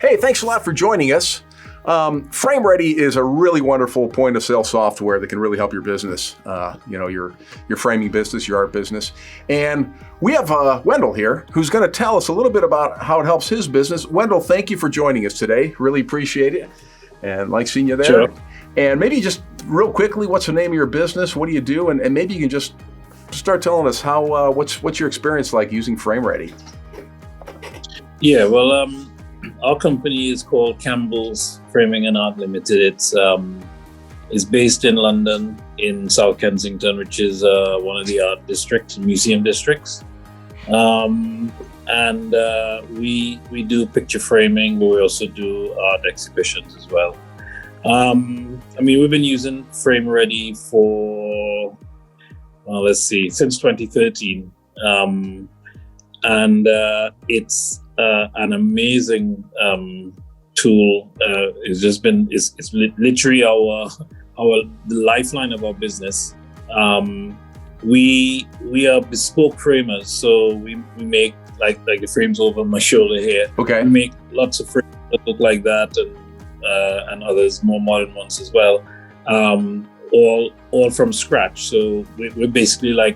Hey, thanks a lot for joining us. FrameReady is a really wonderful point-of-sale software that can really help your business, your framing business, your art business. And we have Wendel here, who's going to tell us a little bit about how it helps his business. Wendel, thank you for joining us today. Really appreciate it. And like seeing you there. Sure. And maybe just real quickly, what's the name of your business? What do you do? And maybe you can just start telling us how what's your experience like using FrameReady? Yeah, well, our company is called Campbell's Framing and Art Limited. It's based in London, in South Kensington, which is one of the art districts, museum districts. And we do picture framing, but we also do art exhibitions as well. We've been using FrameReady for, since 2013. It's an amazing tool. It's literally the lifeline of our business. We are bespoke framers, so we make like the frames over my shoulder here. Okay. We make lots of frames that look like that, and others more modern ones as well. All from scratch. So we're basically like,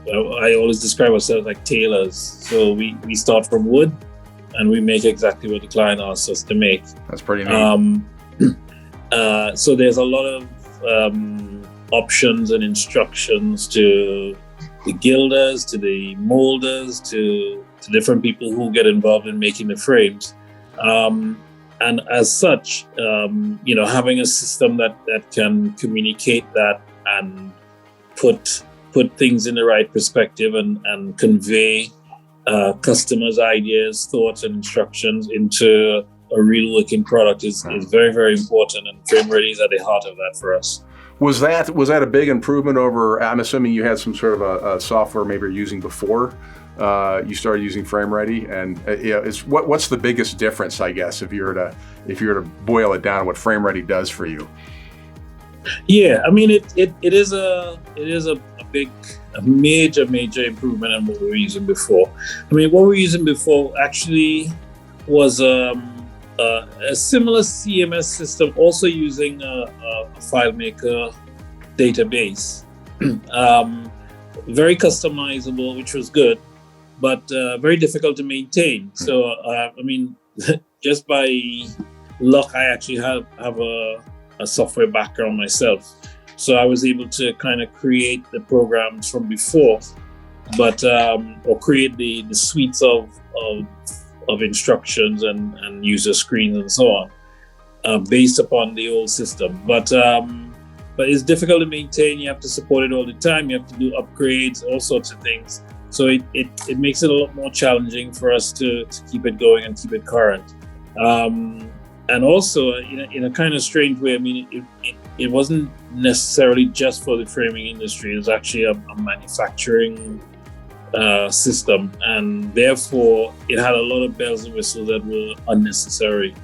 I always describe ourselves like tailors. So we start from wood, and we make exactly what the client asks us to make. That's pretty neat. So there's a lot of options and instructions to the gilders, to the molders, to different people who get involved in making the frames. And as such, having a system that can communicate that and put things in the right perspective and convey customers' ideas, thoughts, and instructions into a real working product is very, very important. And FrameReady is at the heart of that for us. Was that a big improvement over? I'm assuming you had some sort of a software maybe you're using before you started using FrameReady, and what's the biggest difference, I guess, if you were to boil it down, what FrameReady does for you? Yeah, it is a major improvement on what we were using before. What we were using before actually was a similar CMS system, also using a FileMaker database. Very customizable, which was good, but very difficult to maintain. So, just by luck, I actually have a software background myself. So I was able to kind of create the programs from before, or create the suites of instructions and user screens and so on, based upon the old system. But it's difficult to maintain. You have to support it all the time. You have to do upgrades, all sorts of things. So it makes it a lot more challenging for us to keep it going and keep it current. And also, in a kind of strange way, it wasn't necessarily just for the framing industry. It was actually a manufacturing system, and therefore it had a lot of bells and whistles that were unnecessary.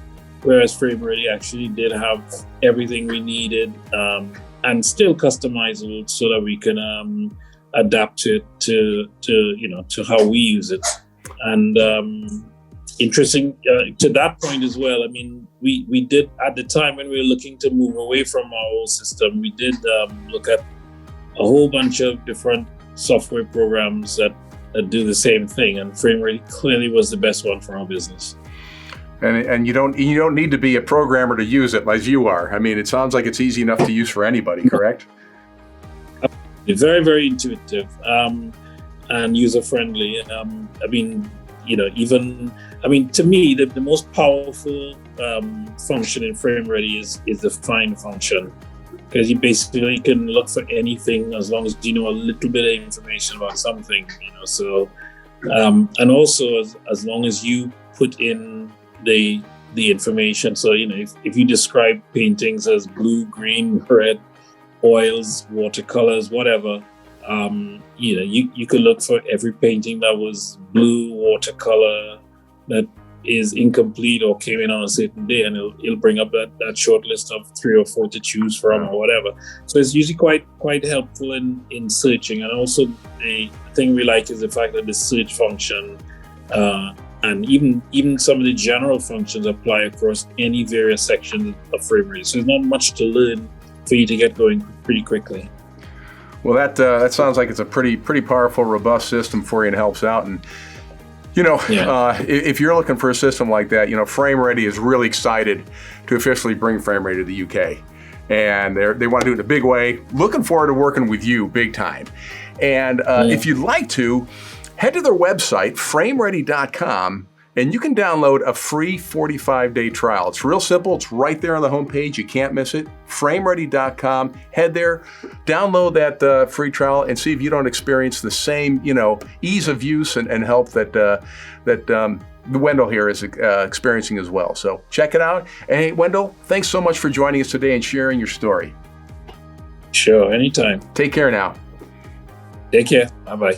Whereas FrameReady actually did have everything we needed, and still customizable, so that we can adapt it to how we use it. And interesting to that point as well. We did, at the time when we were looking to move away from our old system, we did look at a whole bunch of different software programs that do the same thing, and FrameReady clearly was the best one for our business. And you don't need to be a programmer to use it as you are. It sounds like it's easy enough to use for anybody, correct? Very, very intuitive and user friendly. To me, the most powerful function in FrameReady is the find function, because you basically can look for anything as long as you know a little bit of information about something. And also as long as you put in the information. So if you describe paintings as blue, green, red, oils, watercolors, whatever. You could look for every painting that was blue watercolor that is incomplete or came in on a certain day, and it'll bring up that short list of 3 or 4 to choose from or whatever. So it's usually quite helpful in searching. And also the thing we like is the fact that the search function And even some of the general functions apply across any various sections of FrameReady. So there's not much to learn for you to get going pretty quickly. Well, that sounds like it's a pretty powerful, robust system for you and helps out. And if you're looking for a system like that, FrameReady is really excited to officially bring FrameReady to the UK. And they want to do it in a big way. Looking forward to working with you big time. And if you'd like to, head to their website, FrameReady.com, and you can download a free 45-day trial. It's real simple. It's right there on the homepage. You can't miss it. FrameReady.com. Head there, download that free trial, and see if you don't experience the same, ease of use and help that Wendel here is experiencing as well. So check it out. And hey, Wendel, thanks so much for joining us today and sharing your story. Sure, anytime. Take care now. Take care. Bye-bye.